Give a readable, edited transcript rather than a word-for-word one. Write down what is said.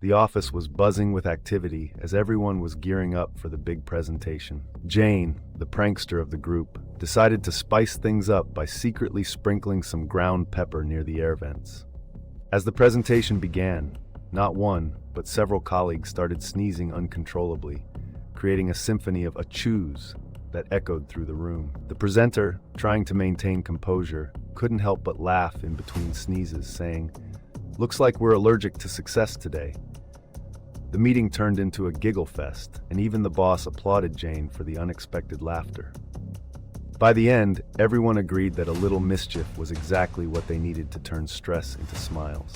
The office was buzzing with activity as everyone was gearing up for the big presentation. Jane, the prankster of the group, decided to spice things up by secretly sprinkling some ground pepper near the air vents. As the presentation began, not one, but several colleagues started sneezing uncontrollably, creating a symphony of achoo's that echoed through the room. The presenter, trying to maintain composure, couldn't help but laugh in between sneezes, saying, "Looks like we're allergic to success today." The meeting turned into a giggle fest, and even the boss applauded Jane for the unexpected laughter. By the end, everyone agreed that a little mischief was exactly what they needed to turn stress into smiles.